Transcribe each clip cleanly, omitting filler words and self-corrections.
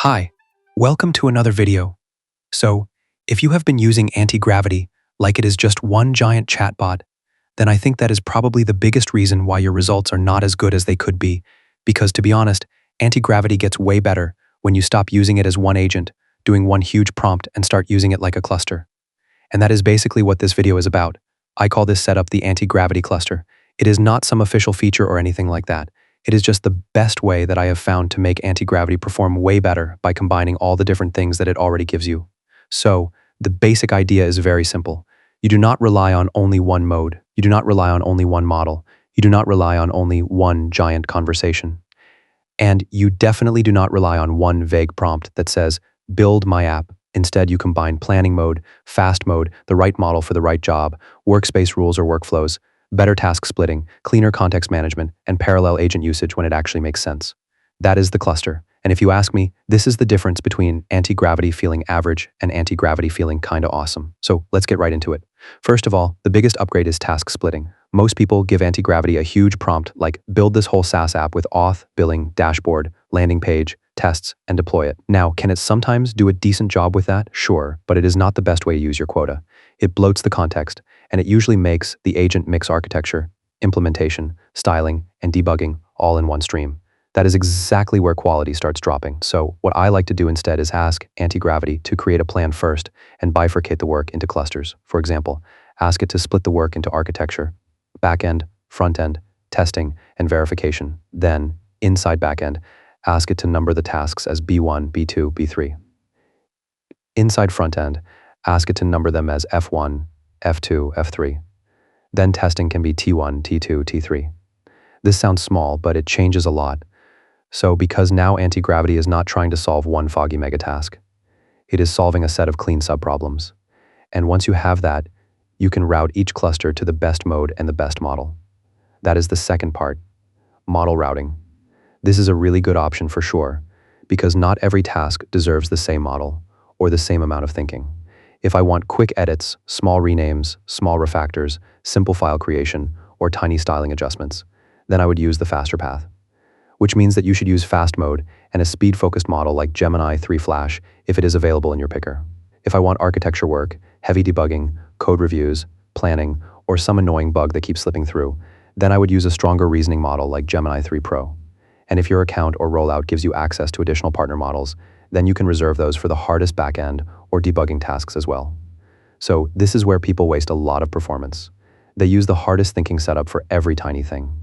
Hi, welcome to another video. So, if you have been using Antigravity like it is just one giant chatbot, then I think that is probably the biggest reason why your results are not as good as they could be, because to be honest, Antigravity gets way better when you stop using it as one agent, doing one huge prompt, and start using it like a cluster. And that is basically what this video is about. I call this setup the Antigravity Cluster. It is not some official feature or anything like that. It is just the best way that I have found to make anti-gravity perform way better by combining all the different things that it already gives you. So, the basic idea is very simple. You do not rely on only one mode. You do not rely on only one model. You do not rely on only one giant conversation. And you definitely do not rely on one vague prompt that says, build my app. Instead, you combine planning mode, fast mode, the right model for the right job, workspace rules or workflows, better task splitting, cleaner context management, and parallel agent usage when it actually makes sense. That is the cluster. And if you ask me, this is the difference between anti-gravity feeling average and anti-gravity feeling kinda awesome. So let's get right into it. First of all, the biggest upgrade is task splitting. Most people give anti-gravity a huge prompt like build this whole SaaS app with auth, billing, dashboard, landing page, tests, and deploy it. Now, can it sometimes do a decent job with that? Sure, but it is not the best way to use your quota. It bloats the context, and it usually makes the agent mix architecture, implementation, styling, and debugging all in one stream. That is exactly where quality starts dropping. So what I like to do instead is ask Antigravity to create a plan first and bifurcate the work into clusters. For example, ask it to split the work into architecture, backend, frontend, testing, and verification. Then, inside backend, ask it to number the tasks as B1, B2, B3. Inside frontend, ask it to number them as F1, F2, F3. Then testing can be T1, T2, T3. This sounds small, but it changes a lot. So because now anti-gravity is not trying to solve one foggy megatask, it is solving a set of clean subproblems. And once you have that, you can route each cluster to the best mode and the best model. That is the second part, model routing. This is a really good option for sure, because not every task deserves the same model or the same amount of thinking. If I want quick edits, small renames, small refactors, simple file creation, or tiny styling adjustments, then I would use the faster path. Which means that you should use fast mode and a speed-focused model like Gemini 3 Flash if it is available in your picker. If I want architecture work, heavy debugging, code reviews, planning, or some annoying bug that keeps slipping through, then I would use a stronger reasoning model like Gemini 3 Pro. And if your account or rollout gives you access to additional partner models, then you can reserve those for the hardest backend or debugging tasks as well. So this is where people waste a lot of performance. They use the hardest thinking setup for every tiny thing.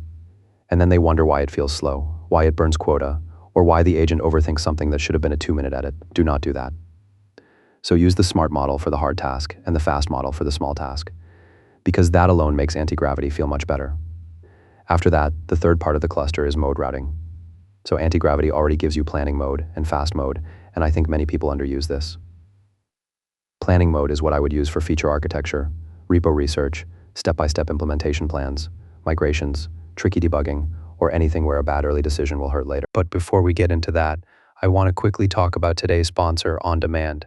And then they wonder why it feels slow, why it burns quota, or why the agent overthinks something that should have been a 2-minute edit. Do not do that. So use the smart model for the hard task and the fast model for the small task, because that alone makes anti-gravity feel much better. After that, the third part of the cluster is mode routing. So anti-gravity already gives you planning mode and fast mode, and I think many people underuse this. Planning mode is what I would use for feature architecture, repo research, step-by-step implementation plans, migrations, tricky debugging, or anything where a bad early decision will hurt later. But before we get into that, I want to quickly talk about today's sponsor, On Demand.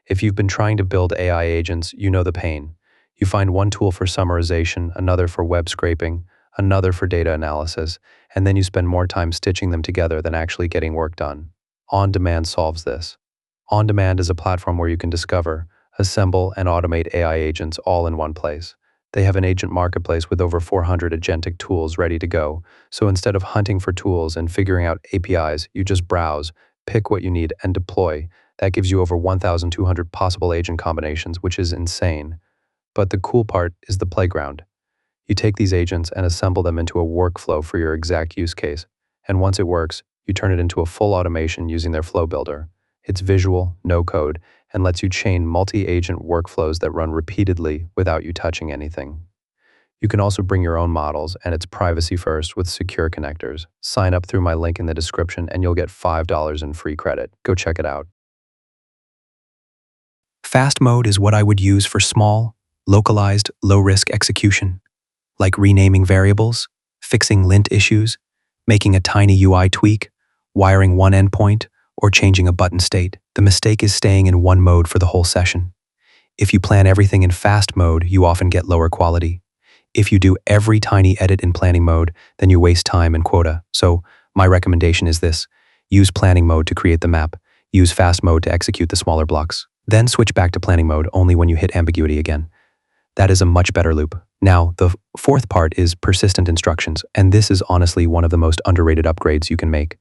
If you've been trying to build AI agents, you know the pain. You find one tool for summarization, another for web scraping, another for data analysis, and then you spend more time stitching them together than actually getting work done. On Demand solves this. On Demand is a platform where you can discover, assemble, and automate AI agents all in one place. They have an agent marketplace with over 400 agentic tools ready to go, so instead of hunting for tools and figuring out APIs, you just browse, pick what you need, and deploy. That gives you over 1,200 possible agent combinations, which is insane. But the cool part is the playground. You take these agents and assemble them into a workflow for your exact use case, and once it works, you turn it into a full automation using their flow builder. It's visual, no code, and lets you chain multi-agent workflows that run repeatedly without you touching anything. You can also bring your own models, and it's privacy first with secure connectors. Sign up through my link in the description and you'll get $5 in free credit. Go check it out. Fast mode is what I would use for small, localized, low-risk execution, like renaming variables, fixing lint issues, making a tiny UI tweak, wiring one endpoint, or changing a button state. The mistake is staying in one mode for the whole session. If you plan everything in fast mode, you often get lower quality. If you do every tiny edit in planning mode, then you waste time and quota. So my recommendation is this: use planning mode to create the map. Use fast mode to execute the smaller blocks. Then switch back to planning mode only when you hit ambiguity again. That is a much better loop. Now, the fourth part is persistent instructions, and this is honestly one of the most underrated upgrades you can make.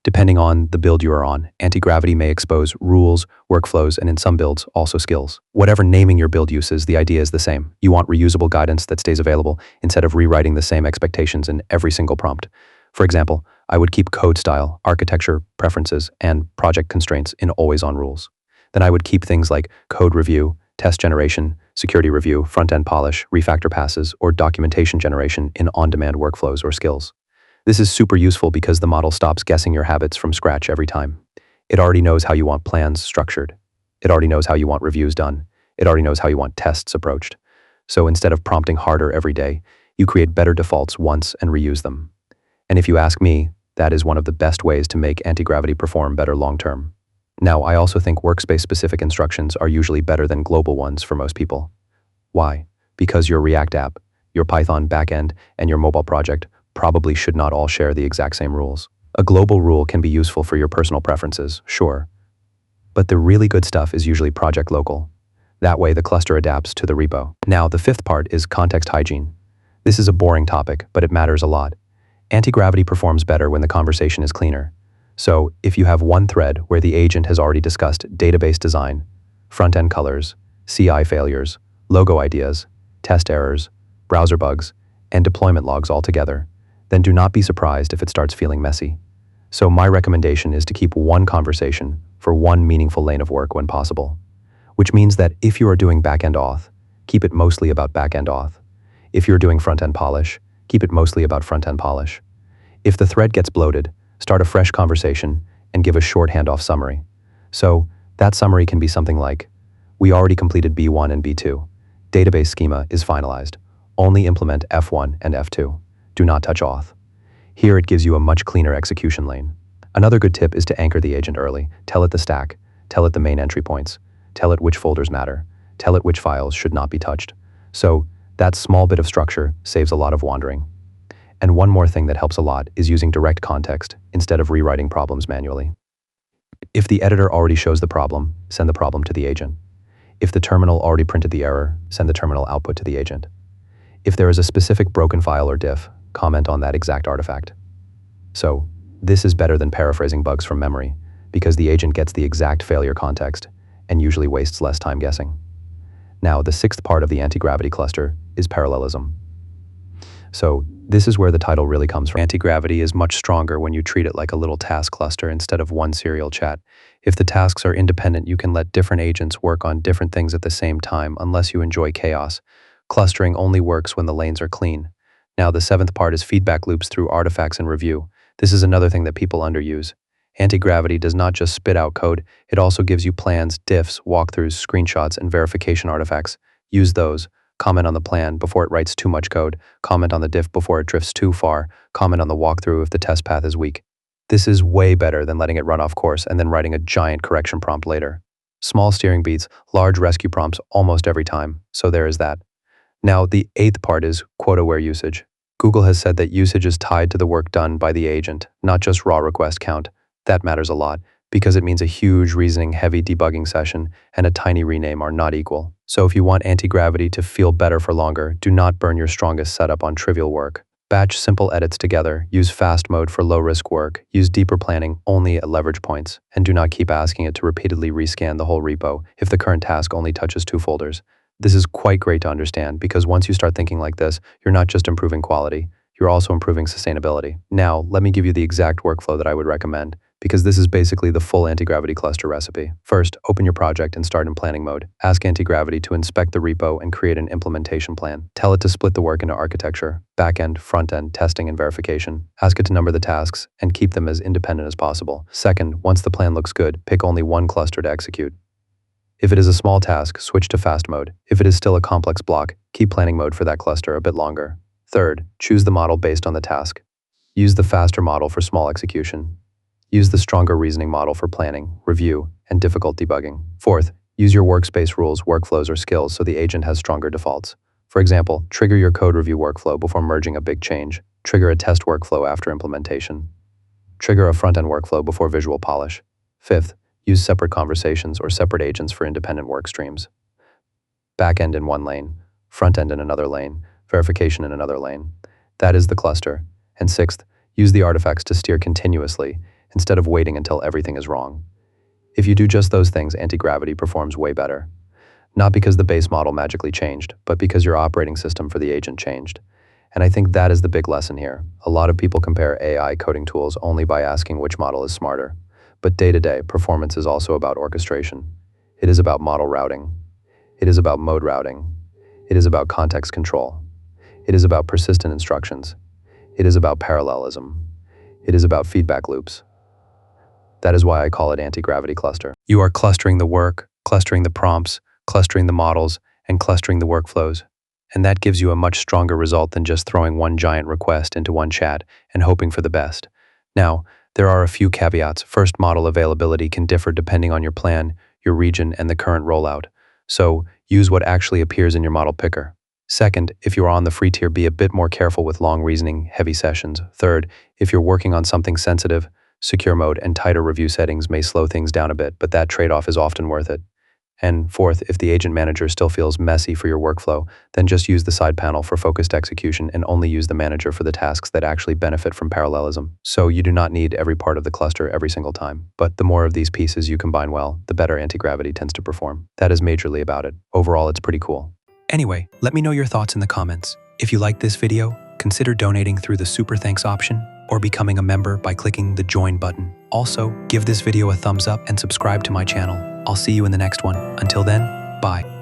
Depending on the build you are on, Antigravity may expose rules, workflows, and in some builds, also skills. Whatever naming your build uses, the idea is the same. You want reusable guidance that stays available instead of rewriting the same expectations in every single prompt. For example, I would keep code style, architecture, preferences, and project constraints in always-on rules. Then I would keep things like code review, test generation, security review, front-end polish, refactor passes, or documentation generation in on-demand workflows or skills. This is super useful because the model stops guessing your habits from scratch every time. It already knows how you want plans structured. It already knows how you want reviews done. It already knows how you want tests approached. So instead of prompting harder every day, you create better defaults once and reuse them. And if you ask me, that is one of the best ways to make Antigravity perform better long-term. Now, I also think workspace-specific instructions are usually better than global ones for most people. Why? Because your React app, your Python backend, and your mobile project probably should not all share the exact same rules. A global rule can be useful for your personal preferences, sure. But the really good stuff is usually project local. That way, the cluster adapts to the repo. Now, the fifth part is context hygiene. This is a boring topic, but it matters a lot. Antigravity performs better when the conversation is cleaner. So, if you have one thread where the agent has already discussed database design, front-end colors, CI failures, logo ideas, test errors, browser bugs, and deployment logs all together, then do not be surprised if it starts feeling messy. So my recommendation is to keep one conversation for one meaningful lane of work when possible. Which means that if you are doing back-end auth, keep it mostly about back-end auth. If you're doing front-end polish, keep it mostly about front-end polish. If the thread gets bloated, start a fresh conversation and give a short handoff summary. So that summary can be something like, we already completed B1 and B2. Database schema is finalized. Only implement F1 and F2. Do not touch auth. Here it gives you a much cleaner execution lane. Another good tip is to anchor the agent early. Tell it the stack. Tell it the main entry points. Tell it which folders matter. Tell it which files should not be touched. So that small bit of structure saves a lot of wandering. And one more thing that helps a lot is using direct context instead of rewriting problems manually. If the editor already shows the problem, send the problem to the agent. If the terminal already printed the error, send the terminal output to the agent. If there is a specific broken file or diff, comment on that exact artifact. So, this is better than paraphrasing bugs from memory, because the agent gets the exact failure context and usually wastes less time guessing. Now, the sixth part of the Antigravity cluster is parallelism. So, this is where the title really comes from. Antigravity is much stronger when you treat it like a little task cluster instead of one serial chat. If the tasks are independent, you can let different agents work on different things at the same time unless you enjoy chaos. Clustering only works when the lanes are clean. Now, the seventh part is feedback loops through artifacts and review. This is another thing that people underuse. Antigravity does not just spit out code, it also gives you plans, diffs, walkthroughs, screenshots, and verification artifacts. Use those. Comment on the plan before it writes too much code. Comment on the diff before it drifts too far. Comment on the walkthrough if the test path is weak. This is way better than letting it run off course and then writing a giant correction prompt later. Small steering beats, large rescue prompts almost every time, so there is that. Now, the eighth part is quota-aware usage. Google has said that usage is tied to the work done by the agent, not just raw request count. That matters a lot, because it means a huge reasoning-heavy debugging session and a tiny rename are not equal. So if you want Antigravity to feel better for longer, do not burn your strongest setup on trivial work. Batch simple edits together, use fast mode for low-risk work, use deeper planning only at leverage points, and do not keep asking it to repeatedly rescan the whole repo if the current task only touches 2 folders. This is quite great to understand because once you start thinking like this, you're not just improving quality, you're also improving sustainability. Now, let me give you the exact workflow that I would recommend, because this is basically the full Antigravity cluster recipe. First, open your project and start in planning mode. Ask Antigravity to inspect the repo and create an implementation plan. Tell it to split the work into architecture, backend, front-end, testing, and verification. Ask it to number the tasks and keep them as independent as possible. Second, once the plan looks good, pick only one cluster to execute. If it is a small task, switch to fast mode. If it is still a complex block, keep planning mode for that cluster a bit longer. Third, choose the model based on the task. Use the faster model for small execution. Use the stronger reasoning model for planning, review, and difficult debugging. Fourth, use your workspace rules, workflows, or skills so the agent has stronger defaults. For example, trigger your code review workflow before merging a big change. Trigger a test workflow after implementation. Trigger a front-end workflow before visual polish. Fifth, Use separate conversations or separate agents for independent work streams. Backend in one lane, front-end in another lane, verification in another lane. That is the cluster. And sixth, use the artifacts to steer continuously instead of waiting until everything is wrong. If you do just those things, anti-gravity performs way better. Not because the base model magically changed, but because your operating system for the agent changed. And I think that is the big lesson here. A lot of people compare AI coding tools only by asking which model is smarter. But day-to-day, performance is also about orchestration. It is about model routing. It is about mode routing. It is about context control. It is about persistent instructions. It is about parallelism. It is about feedback loops. That is why I call it Antigravity Cluster. You are clustering the work, clustering the prompts, clustering the models, and clustering the workflows. And that gives you a much stronger result than just throwing one giant request into one chat and hoping for the best. Now, there are a few caveats. First, model availability can differ depending on your plan, your region, and the current rollout. So, use what actually appears in your model picker. Second, if you are on the free tier, be a bit more careful with long reasoning, heavy sessions. Third, if you're working on something sensitive, secure mode and tighter review settings may slow things down a bit, but that trade-off is often worth it. And fourth, if the agent manager still feels messy for your workflow, then just use the side panel for focused execution and only use the manager for the tasks that actually benefit from parallelism. So you do not need every part of the cluster every single time. But the more of these pieces you combine well, the better anti-gravity tends to perform. That is majorly about it. Overall, it's pretty cool. Anyway, let me know your thoughts in the comments. If you liked this video, consider donating through the Super Thanks option or becoming a member by clicking the Join button. Also, give this video a thumbs up and subscribe to my channel. I'll see you in the next one. Until then, bye.